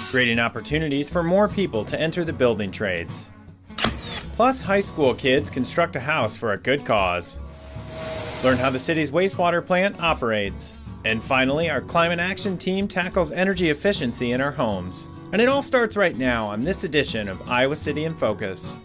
creating opportunities for more people to enter the building trades. Plus, high school kids construct a house for a good cause. Learn how the city's wastewater plant operates. And finally, our climate action team tackles energy efficiency in our homes. And it all starts right now on this edition of Iowa City in Focus.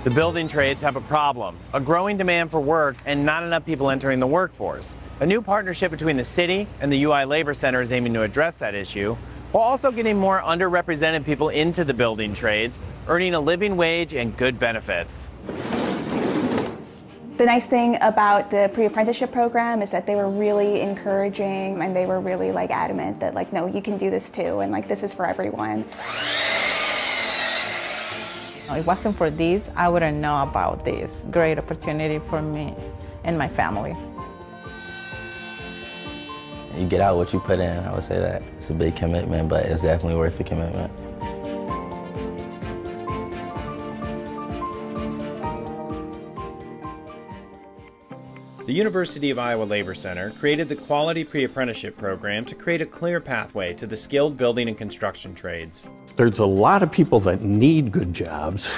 The building trades have a problem, a growing demand for work and not enough people entering the workforce. A new partnership between the city and the UI Labor Center is aiming to address that issue, while also getting more underrepresented people into the building trades, earning a living wage and good benefits. The nice thing about the pre-apprenticeship program is that they were really encouraging and they were really adamant that no, you can do this too, and this is for everyone. If it wasn't for this, I wouldn't know about this great opportunity for me and my family. You get out what you put in. I would say that it's a big commitment, but it's definitely worth the commitment. The University of Iowa Labor Center created the Quality Pre-Apprenticeship Program to create a clear pathway to the skilled building and construction trades. There's a lot of people that need good jobs,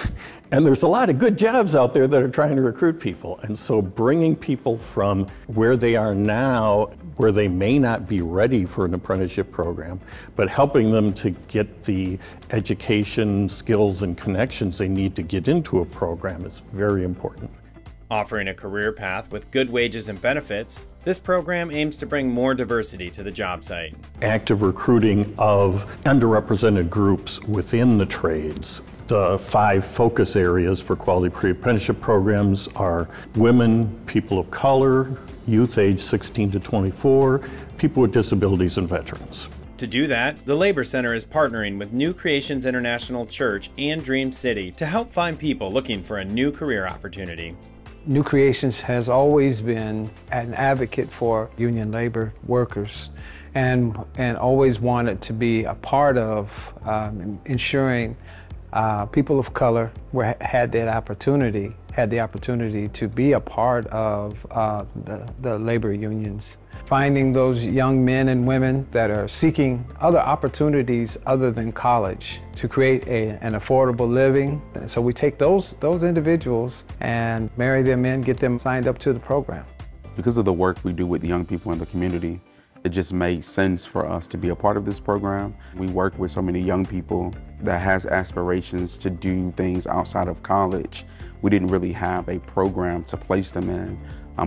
and there's a lot of good jobs out there that are trying to recruit people. And so bringing people from where they are now, where they may not be ready for an apprenticeship program, but helping them to get the education, skills, and connections they need to get into a program is very important. Offering a career path with good wages and benefits, this program aims to bring more diversity to the job site. Active recruiting of underrepresented groups within the trades. The 5 focus areas for quality pre-apprenticeship programs are women, people of color, youth age 16 to 24, people with disabilities, and veterans. To do that, the Labor Center is partnering with New Creations International Church and Dream City to help find people looking for a new career opportunity. New Creations has always been an advocate for union labor workers and always wanted to be a part of ensuring people of color had the opportunity to be a part of the labor unions. Finding those young men and women that are seeking other opportunities other than college to create an affordable living. And so we take those individuals and marry them in, get them signed up to the program. Because of the work we do with the young people in the community, it just made sense for us to be a part of this program. We work with so many young people that has aspirations to do things outside of college. We didn't really have a program to place them in.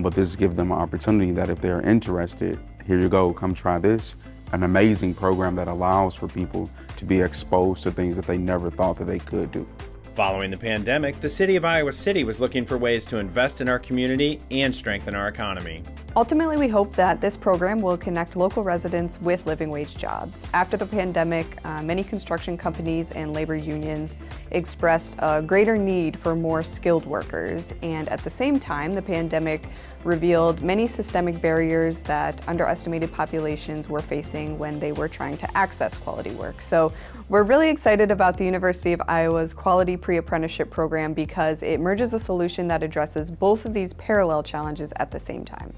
But this gives them an opportunity that if they're interested, here you go, come try this. An amazing program that allows for people to be exposed to things that they never thought that they could do. Following the pandemic, the City of Iowa City was looking for ways to invest in our community and strengthen our economy. Ultimately, we hope that this program will connect local residents with living wage jobs. After the pandemic, many construction companies and labor unions expressed a greater need for more skilled workers, and at the same time, the pandemic revealed many systemic barriers that underestimated populations were facing when they were trying to access quality work. So we're really excited about the University of Iowa's Quality Pre-Apprenticeship Program because it merges a solution that addresses both of these parallel challenges at the same time.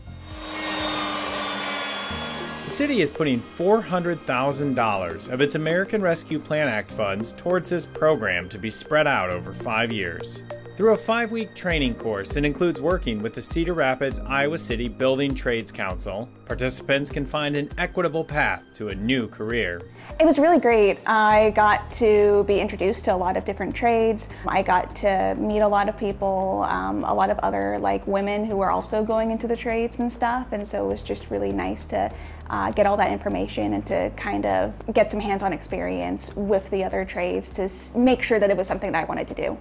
The city is putting $400,000 of its American Rescue Plan Act funds towards this program to be spread out over 5 years. Through a 5-week training course that includes working with the Cedar Rapids Iowa City Building Trades Council, participants can find an equitable path to a new career. It was really great. I got to be introduced to a lot of different trades. I got to meet a lot of people, a lot of other women who were also going into the trades and stuff, and so it was just really nice to get all that information and to kind of get some hands-on experience with the other trades to make sure that it was something that I wanted to do.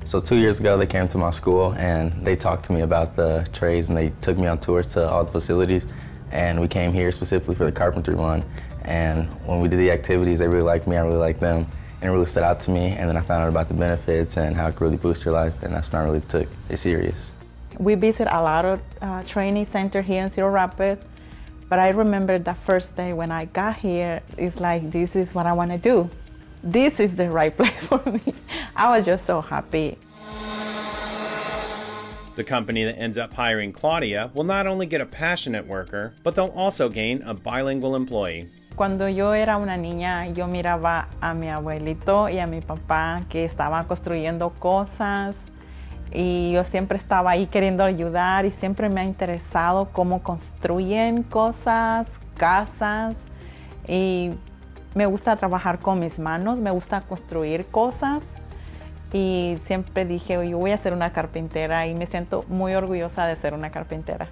So 2 years ago, they came to my school and they talked to me about the trades and they took me on tours to all the facilities. And we came here specifically for the carpentry one. And when we did the activities, they really liked me, I really liked them. And it really stood out to me. And then I found out about the benefits and how it could really boost your life. And that's when I really took it serious. We visit a lot of training centers here in Cedar Rapids. But I remember the first day when I got here, it's like, this is what I want to do. this is the right place for me. I was just so happy. The company that ends up hiring Claudia will not only get a passionate worker, but they'll also gain a bilingual employee. Cuando yo era una niña, yo miraba a mi abuelito y a mi papá que estaban construyendo cosas y yo siempre estaba ahí queriendo ayudar y siempre me ha interesado cómo construyen cosas, casas, y me gusta trabajar con mis manos, me gusta construir cosas. Y siempre dije, yo voy a ser una carpintera y me siento muy orgullosa de ser una carpintera.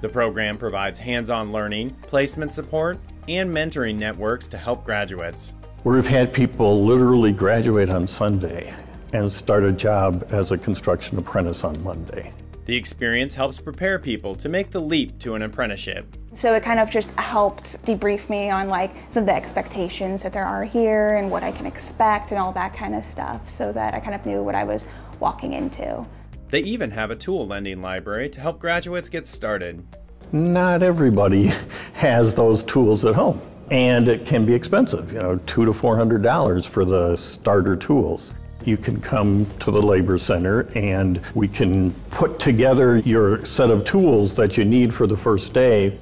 The program provides hands-on learning, placement support, and mentoring networks to help graduates. We've had people literally graduate on Sunday and start a job as a construction apprentice on Monday. The experience helps prepare people to make the leap to an apprenticeship. So it kind of just helped debrief me on like some of the expectations that there are here and what I can expect and all that kind of stuff, so that I kind of knew what I was walking into. They even have a tool lending library to help graduates get started. Not everybody has those tools at home, and it can be expensive, you know, $200 to $400 for the starter tools. You can come to the Labor Center and we can put together your set of tools that you need for the first day.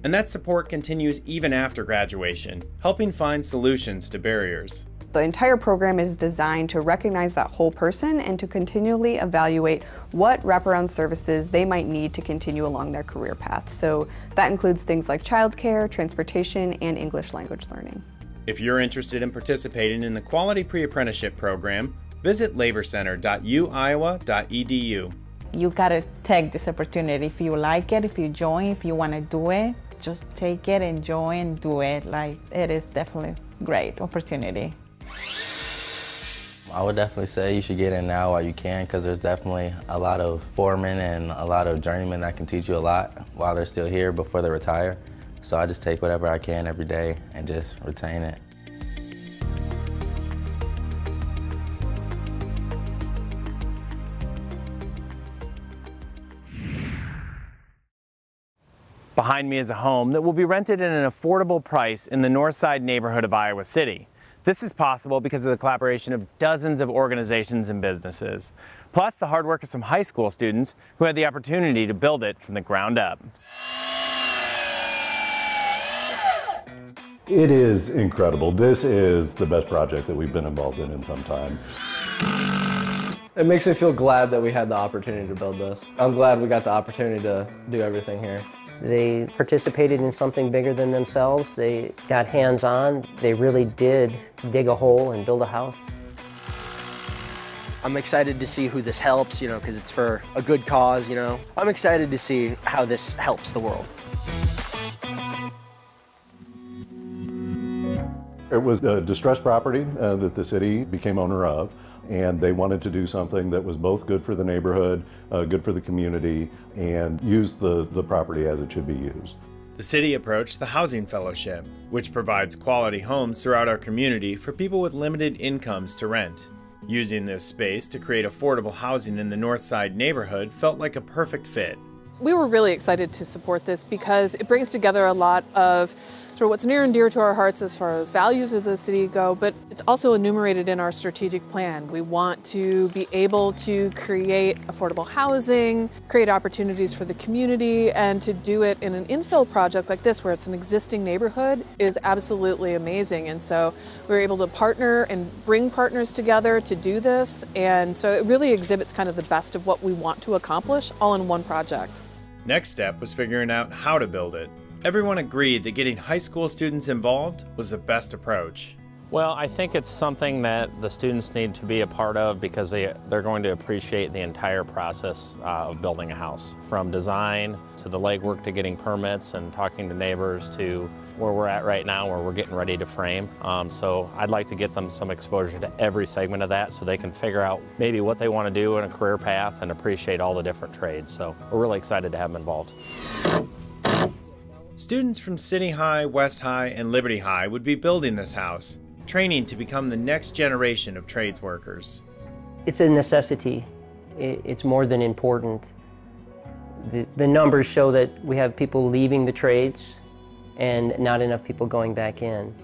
And that support continues even after graduation, helping find solutions to barriers. The entire program is designed to recognize that whole person and to continually evaluate what wraparound services they might need to continue along their career path. So that includes things like childcare, transportation, and English language learning. If you're interested in participating in the Quality Pre-Apprenticeship Program, visit laborcenter.uiowa.edu. You gotta take this opportunity. If you like it, if you join, if you wanna do it, just take it, enjoy, and do it. Like, it is definitely a great opportunity. I would definitely say you should get in now while you can, because there's definitely a lot of foremen and a lot of journeymen that can teach you a lot while they're still here before they retire. So I just take whatever I can every day and just retain it. Behind me is a home that will be rented at an affordable price in the Northside neighborhood of Iowa City. This is possible because of the collaboration of dozens of organizations and businesses, plus the hard work of some high school students who had the opportunity to build it from the ground up. It is incredible. This is the best project that we've been involved in some time. It makes me feel glad that we had the opportunity to build this. I'm glad we got the opportunity to do everything here. They participated in something bigger than themselves. They got hands-on. They really did dig a hole and build a house. I'm excited to see who this helps, you know, because it's for a good cause, you know. I'm excited to see how this helps the world. It was a distressed property that the city became owner of, and they wanted to do something that was both good for the neighborhood, good for the community, and use the property as it should be used. The city approached the Housing Fellowship, which provides quality homes throughout our community for people with limited incomes to rent. Using this space to create affordable housing in the Northside neighborhood felt like a perfect fit. We were really excited to support this because it brings together a lot of sort of what's near and dear to our hearts as far as values of the city go, but it's also enumerated in our strategic plan. We want to be able to create affordable housing, create opportunities for the community, and to do it in an infill project like this where it's an existing neighborhood is absolutely amazing. And so we were able to partner and bring partners together to do this, and so it really exhibits kind of the best of what we want to accomplish all in one project. Next step was figuring out how to build it. Everyone agreed that getting high school students involved was the best approach. Well, I think it's something that the students need to be a part of because they're going to appreciate the entire process of building a house, from design to the legwork to getting permits and talking to neighbors to where we're at right now where we're getting ready to frame. So I'd like to get them some exposure to every segment of that so they can figure out maybe what they want to do in a career path and appreciate all the different trades. So we're really excited to have them involved. Students from City High, West High, and Liberty High would be building this house, training to become the next generation of trades workers. It's a necessity. It's more than important. The numbers show that we have people leaving the trades and not enough people going back in.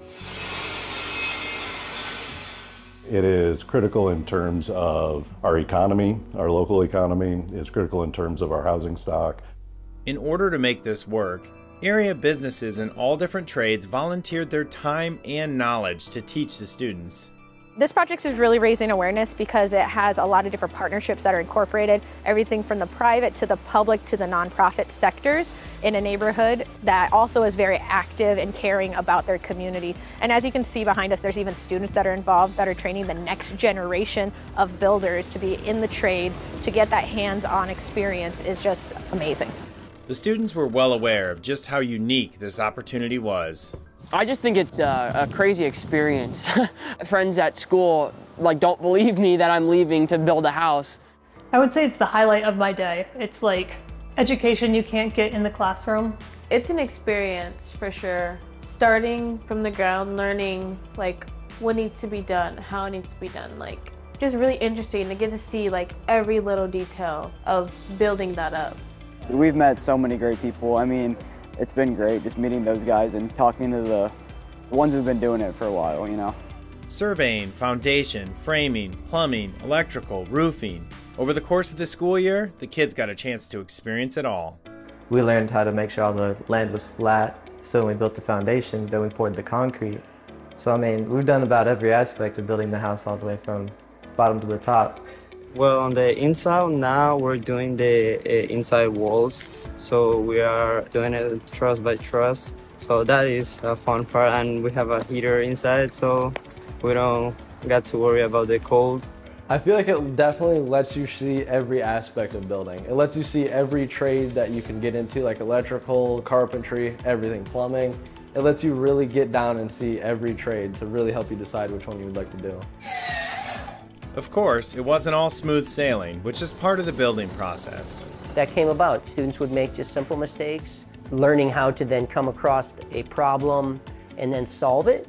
It is critical in terms of our economy, our local economy. It's critical in terms of our housing stock. In order to make this work, area businesses in all different trades volunteered their time and knowledge to teach the students. This project is really raising awareness because it has a lot of different partnerships that are incorporated, everything from the private to the public to the nonprofit sectors in a neighborhood that also is very active and caring about their community. And as you can see behind us, there's even students that are involved that are training the next generation of builders to be in the trades, to get that hands-on experience is just amazing. The students were well aware of just how unique this opportunity was. I just think it's a crazy experience. Friends at school don't believe me that I'm leaving to build a house. I would say it's the highlight of my day. It's like education you can't get in the classroom. It's an experience for sure. Starting from the ground, learning what needs to be done, how it needs to be done. Just really interesting to get to see every little detail of building that up. We've met so many great people. I mean, it's been great just meeting those guys and talking to the ones who've been doing it for a while, you know. Surveying, foundation, framing, plumbing, electrical, roofing. Over the course of the school year, the kids got a chance to experience it all. We learned how to make sure all the land was flat, so when we built the foundation, then we poured the concrete. So I mean, we've done about every aspect of building the house all the way from bottom to the top. Well, on the inside now we're doing the inside walls. So we are doing it truss by truss. So that is a fun part, and we have a heater inside, so we don't got to worry about the cold. I feel like it definitely lets you see every aspect of building. It lets you see every trade that you can get into, like electrical, carpentry, everything, plumbing. It lets you really get down and see every trade to really help you decide which one you would like to do. Of course, it wasn't all smooth sailing, which is part of the building process. That came about. Students would make just simple mistakes, learning how to then come across a problem and then solve it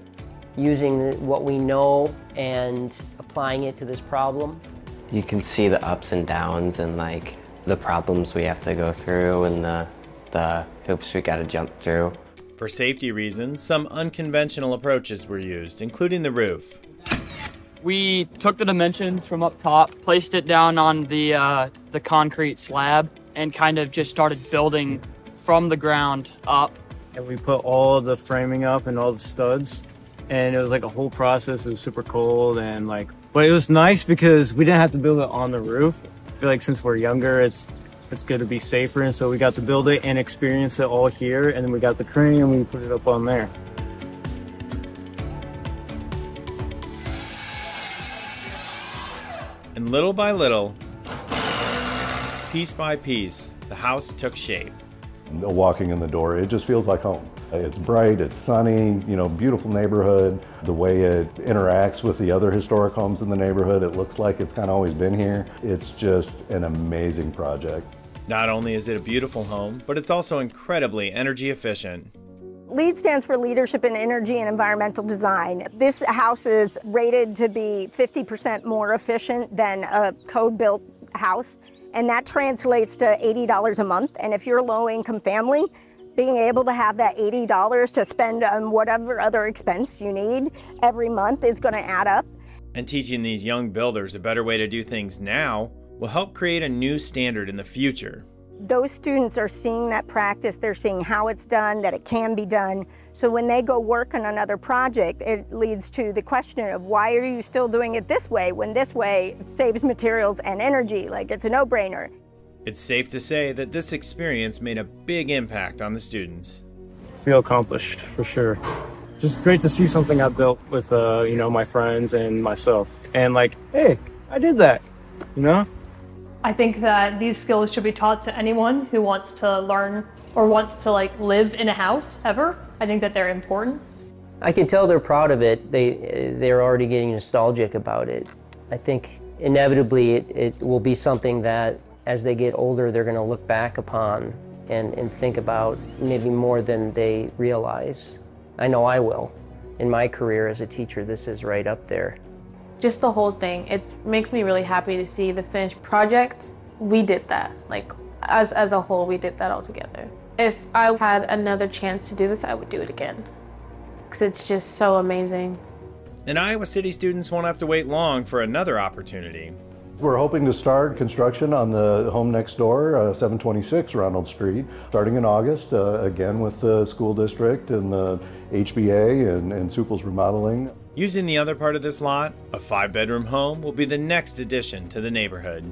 using what we know and applying it to this problem. You can see the ups and downs and the problems we have to go through and the hoops we got to jump through. For safety reasons, some unconventional approaches were used, including the roof. We took the dimensions from up top, placed it down on the concrete slab, and kind of just started building from the ground up. And we put all the framing up and all the studs, and it was a whole process. It was super cold and but it was nice because we didn't have to build it on the roof. I feel like since we're younger, it's good to be safer, and so we got to build it and experience it all here, and then we got the crane and we put it up on there. And little by little, piece by piece, the house took shape. Walking in the door, it just feels like home. It's bright, it's sunny, beautiful neighborhood. The way it interacts with the other historic homes in the neighborhood, it looks like it's kind of always been here. It's just an amazing project. Not only is it a beautiful home, but it's also incredibly energy efficient. LEED stands for Leadership in Energy and Environmental Design. This house is rated to be 50% more efficient than a code-built house, and that translates to $80 a month. And if you're a low-income family, being able to have that $80 to spend on whatever other expense you need every month is going to add up. And teaching these young builders a better way to do things now will help create a new standard in the future. Those students are seeing that practice, they're seeing how it's done, that it can be done. So when they go work on another project, it leads to the question of why are you still doing it this way when this way saves materials and energy? It's a no-brainer. It's safe to say that this experience made a big impact on the students. Feel accomplished, for sure. Just great to see something I built with, my friends and myself. And hey, I did that, I think that these skills should be taught to anyone who wants to learn or wants to live in a house ever. I think that they're important. I can tell they're proud of it. They're already getting nostalgic about it. I think inevitably it will be something that as they get older they're going to look back upon and think about maybe more than they realize. I know I will. In my career as a teacher, this is right up there. Just the whole thing, it makes me really happy to see the finished project. We did that, as a whole, we did that all together. If I had another chance to do this, I would do it again, because it's just so amazing. and Iowa City students won't have to wait long for another opportunity. We're hoping to start construction on the home next door, 726 Ronald Street, starting in August, again with the school district and the HBA and Supple's remodeling. Using the other part of this lot, a 5-bedroom home will be the next addition to the neighborhood.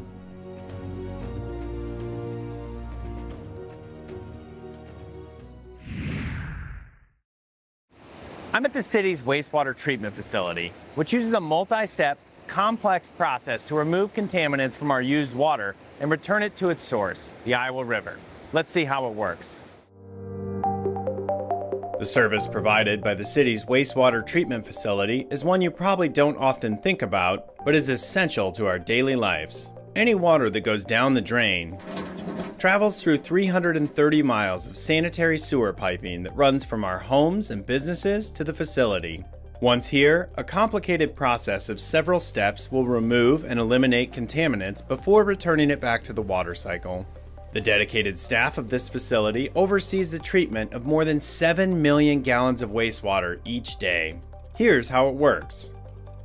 I'm at the city's wastewater treatment facility, which uses a multi-step, complex process to remove contaminants from our used water and return it to its source, the Iowa River. Let's see how it works. The service provided by the city's wastewater treatment facility is one you probably don't often think about, but is essential to our daily lives. Any water that goes down the drain travels through 330 miles of sanitary sewer piping that runs from our homes and businesses to the facility. Once here, a complicated process of several steps will remove and eliminate contaminants before returning it back to the water cycle. The dedicated staff of this facility oversees the treatment of more than 7 million gallons of wastewater each day. Here's how it works.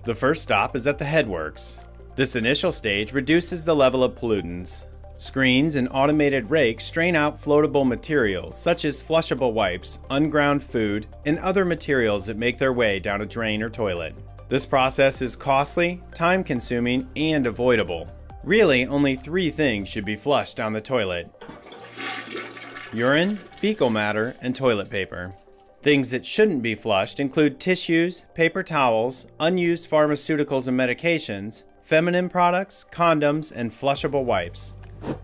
The first stop is at the headworks. This initial stage reduces the level of pollutants. Screens and automated rakes strain out floatable materials such as flushable wipes, unground food, and other materials that make their way down a drain or toilet. This process is costly, time-consuming, and avoidable. Really, only 3 things should be flushed down the toilet: urine, fecal matter, and toilet paper. Things that shouldn't be flushed include tissues, paper towels, unused pharmaceuticals and medications, feminine products, condoms, and flushable wipes.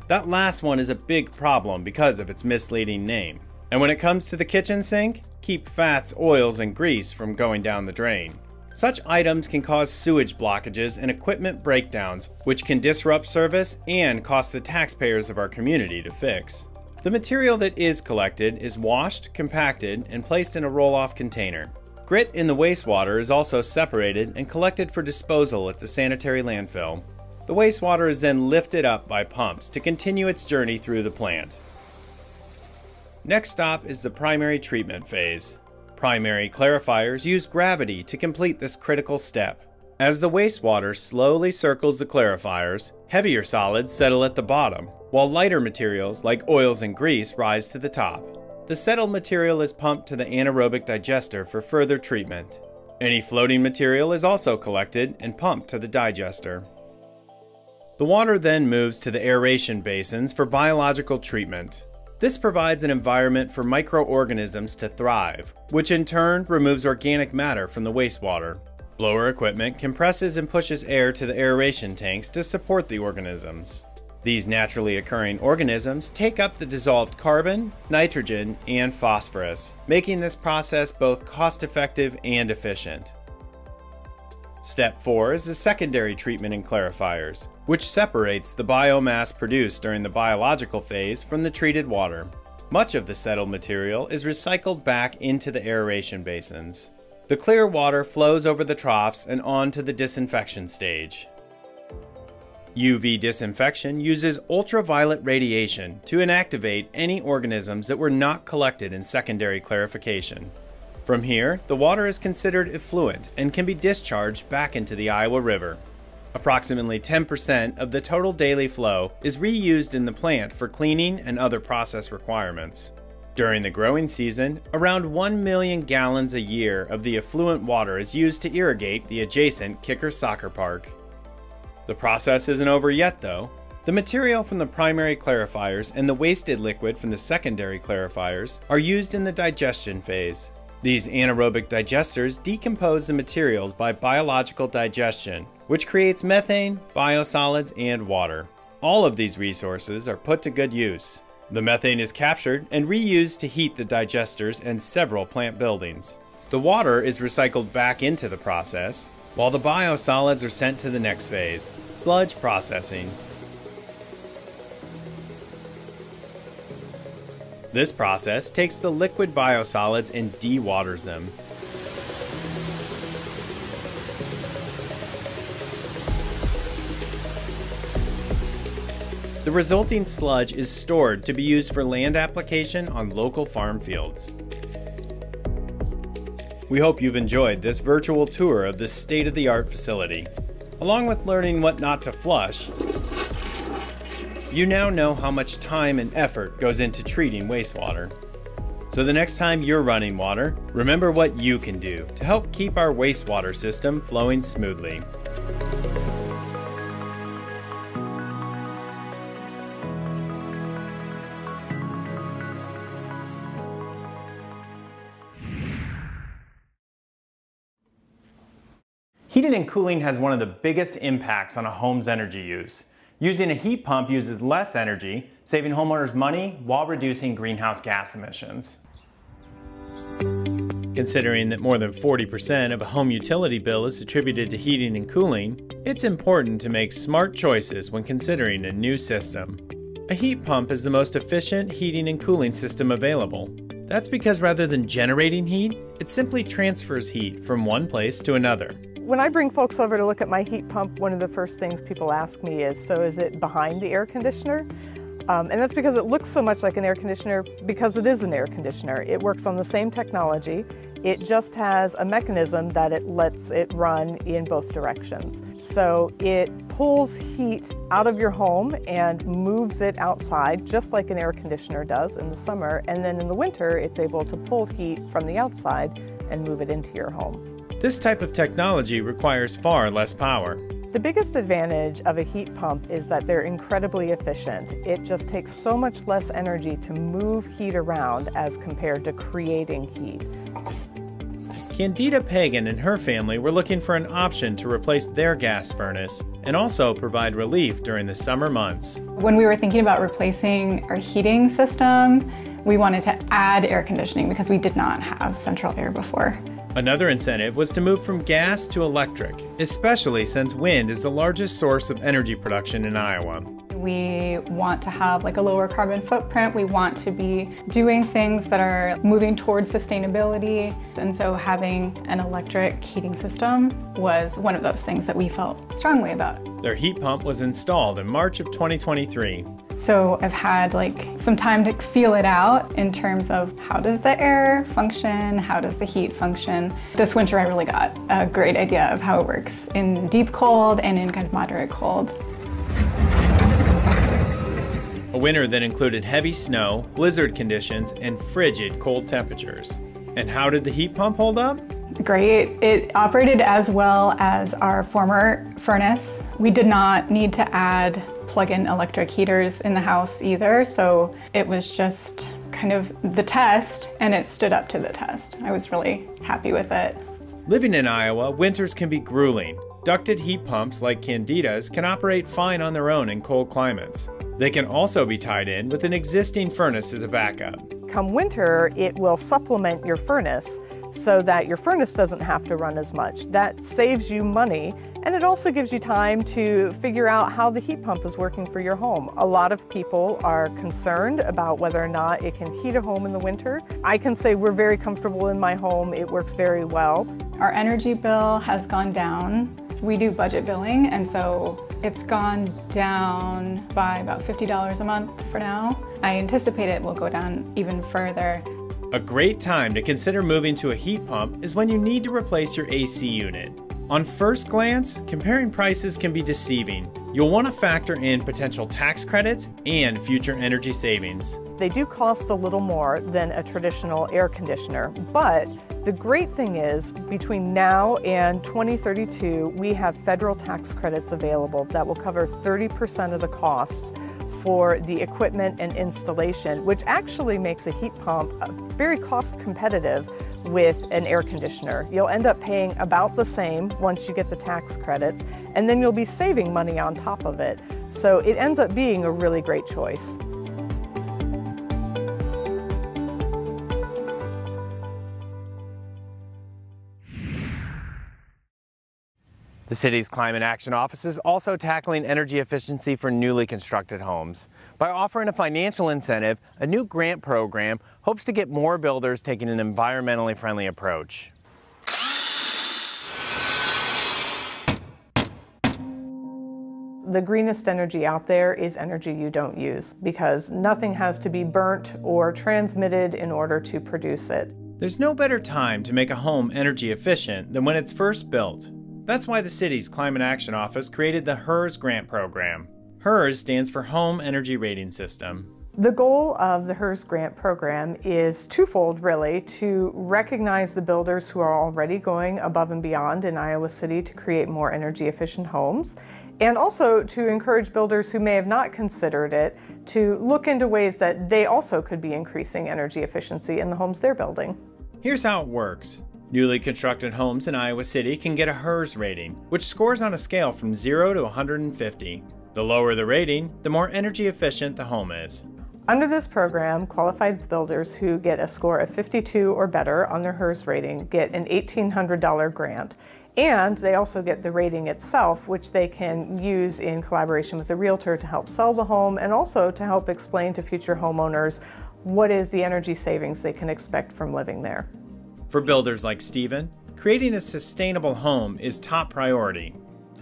That last one is a big problem because of its misleading name. And when it comes to the kitchen sink, keep fats, oils, and grease from going down the drain. Such items can cause sewage blockages and equipment breakdowns, which can disrupt service and cost the taxpayers of our community to fix. The material that is collected is washed, compacted, and placed in a roll-off container. Grit in the wastewater is also separated and collected for disposal at the sanitary landfill. The wastewater is then lifted up by pumps to continue its journey through the plant. Next stop is the primary treatment phase. Primary clarifiers use gravity to complete this critical step. As the wastewater slowly circles the clarifiers, heavier solids settle at the bottom, while lighter materials like oils and grease rise to the top. The settled material is pumped to the anaerobic digester for further treatment. Any floating material is also collected and pumped to the digester. The water then moves to the aeration basins for biological treatment. This provides an environment for microorganisms to thrive, which in turn removes organic matter from the wastewater. Blower equipment compresses and pushes air to the aeration tanks to support the organisms. These naturally occurring organisms take up the dissolved carbon, nitrogen, and phosphorus, making this process both cost-effective and efficient. Step 4 is the secondary treatment in clarifiers, which separates the biomass produced during the biological phase from the treated water. Much of the settled material is recycled back into the aeration basins. The clear water flows over the troughs and on to the disinfection stage. UV disinfection uses ultraviolet radiation to inactivate any organisms that were not collected in secondary clarification. From here, the water is considered effluent and can be discharged back into the Iowa River. Approximately 10% of the total daily flow is reused in the plant for cleaning and other process requirements. During the growing season, around 1 million gallons a year of the effluent water is used to irrigate the adjacent Kicker Soccer Park. The process isn't over yet though. The material from the primary clarifiers and the wasted liquid from the secondary clarifiers are used in the digestion phase. These anaerobic digesters decompose the materials by biological digestion, which creates methane, biosolids, and water. All of these resources are put to good use. The methane is captured and reused to heat the digesters and several plant buildings. The water is recycled back into the process, while the biosolids are sent to the next phase, sludge processing. This process takes the liquid biosolids and dewaters them. The resulting sludge is stored to be used for land application on local farm fields. We hope you've enjoyed this virtual tour of this state-of-the-art facility. Along with learning what not to flush, you now know how much time and effort goes into treating wastewater. So the next time you're running water, remember what you can do to help keep our wastewater system flowing smoothly. Heating and cooling has one of the biggest impacts on a home's energy use. Using a heat pump uses less energy, saving homeowners money while reducing greenhouse gas emissions. Considering that more than 40% of a home utility bill is attributed to heating and cooling, it's important to make smart choices when considering a new system. A heat pump is the most efficient heating and cooling system available. That's because rather than generating heat, it simply transfers heat from one place to another. When I bring folks over to look at my heat pump, one of the first things people ask me is, so is it behind the air conditioner? And that's because it looks so much like an air conditioner because it is an air conditioner. It works on the same technology. It just has a mechanism that it lets it run in both directions. So it pulls heat out of your home and moves it outside just like an air conditioner does in the summer. And then in the winter, it's able to pull heat from the outside and move it into your home. This type of technology requires far less power. The biggest advantage of a heat pump is that they're incredibly efficient. It just takes so much less energy to move heat around as compared to creating heat. Candida Pagan and her family were looking for an option to replace their gas furnace and also provide relief during the summer months. When we were thinking about replacing our heating system, we wanted to add air conditioning because we did not have central air before. Another incentive was to move from gas to electric, especially since wind is the largest source of energy production in Iowa. We want to have like a lower carbon footprint. We want to be doing things that are moving towards sustainability. And so having an electric heating system was one of those things that we felt strongly about. Their heat pump was installed in March of 2023. So I've had like some time to feel it out in terms of how does the air function, how does the heat function. This winter I really got a great idea of how it works in deep cold and in kind of moderate cold. A winter that included heavy snow, blizzard conditions, and frigid cold temperatures. And how did the heat pump hold up? Great. It operated as well as our former furnace. We did not need to add plug-in electric heaters in the house either, so it was just kind of the test, and it stood up to the test. I was really happy with it. Living in Iowa, winters can be grueling. Ducted heat pumps like Candida's can operate fine on their own in cold climates. They can also be tied in with an existing furnace as a backup. Come winter, it will supplement your furnace so that your furnace doesn't have to run as much. That saves you money, and it also gives you time to figure out how the heat pump is working for your home. A lot of people are concerned about whether or not it can heat a home in the winter. I can say we're very comfortable in my home. It works very well. Our energy bill has gone down. We do budget billing, and so it's gone down by about $50 a month for now. I anticipate it will go down even further. A great time to consider moving to a heat pump is when you need to replace your AC unit. On first glance, comparing prices can be deceiving. You'll want to factor in potential tax credits and future energy savings. They do cost a little more than a traditional air conditioner, but the great thing is between now and 2032, we have federal tax credits available that will cover 30% of the costs for the equipment and installation, which actually makes a heat pump very cost competitive with an air conditioner. You'll end up paying about the same once you get the tax credits, and then you'll be saving money on top of it. So it ends up being a really great choice. The city's Climate Action Office is also tackling energy efficiency for newly constructed homes. By offering a financial incentive, a new grant program hopes to get more builders taking an environmentally friendly approach. The greenest energy out there is energy you don't use, because nothing has to be burnt or transmitted in order to produce it. There's no better time to make a home energy efficient than when it's first built. That's why the city's Climate Action Office created the HERS grant program. HERS stands for Home Energy Rating System. The goal of the HERS grant program is twofold, really, to recognize the builders who are already going above and beyond in Iowa City to create more energy efficient homes, and also to encourage builders who may have not considered it to look into ways that they also could be increasing energy efficiency in the homes they're building. Here's how it works. Newly constructed homes in Iowa City can get a HERS rating, which scores on a scale from 0 to 150. The lower the rating, the more energy efficient the home is. Under this program, qualified builders who get a score of 52 or better on their HERS rating get an $1,800 grant. And they also get the rating itself, which they can use in collaboration with a realtor to help sell the home and also to help explain to future homeowners what is the energy savings they can expect from living there. For builders like Steven, creating a sustainable home is top priority.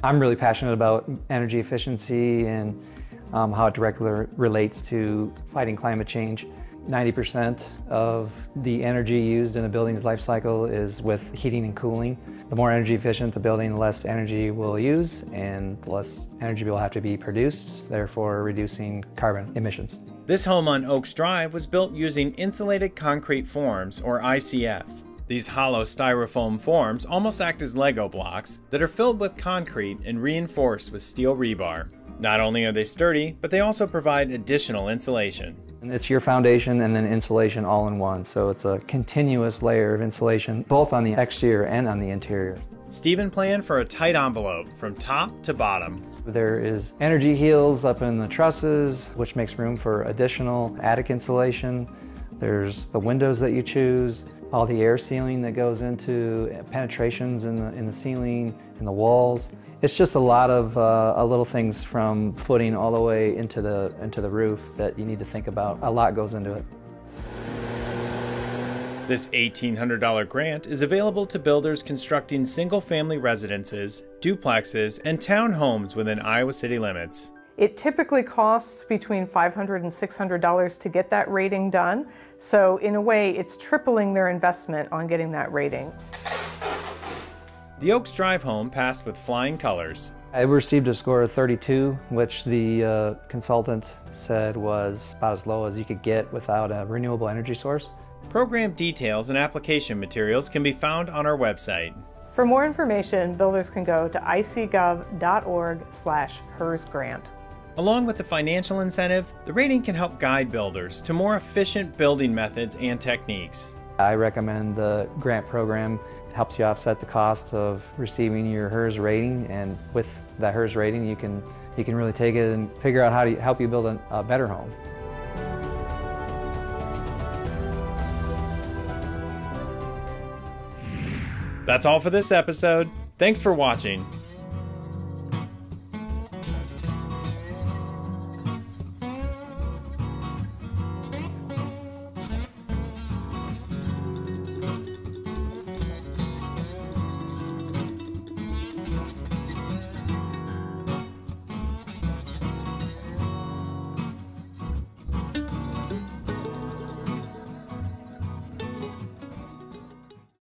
I'm really passionate about energy efficiency and how it directly relates to fighting climate change. 90% of the energy used in a building's life cycle is with heating and cooling. The more energy efficient the building, the less energy we'll use and the less energy will have to be produced, therefore reducing carbon emissions. This home on Oaks Drive was built using insulated concrete forms, or ICF. These hollow styrofoam forms almost act as Lego blocks that are filled with concrete and reinforced with steel rebar. Not only are they sturdy, but they also provide additional insulation. And it's your foundation and then insulation all in one, so it's a continuous layer of insulation, both on the exterior and on the interior. Steven planned for a tight envelope from top to bottom. There is energy heels up in the trusses, which makes room for additional attic insulation. There's the windows that you choose, all the air sealing that goes into penetrations in the ceiling and the walls. It's just a lot of little things from footing all the way into the roof that you need to think about. A lot goes into it. This $1,800 grant is available to builders constructing single-family residences, duplexes, and townhomes within Iowa City limits. It typically costs between $500 and $600 to get that rating done, so in a way it's tripling their investment on getting that rating. The Oaks Drive home passed with flying colors. I received a score of 32, which the consultant said was about as low as you could get without a renewable energy source. Program details and application materials can be found on our website. For more information, builders can go to icgov.org/HERSgrant. Along with the financial incentive, the rating can help guide builders to more efficient building methods and techniques. I recommend the grant program. It helps you offset the cost of receiving your HERS rating, and with that HERS rating you can really take it and figure out how to help you build a better home. That's all for this episode. Thanks for watching.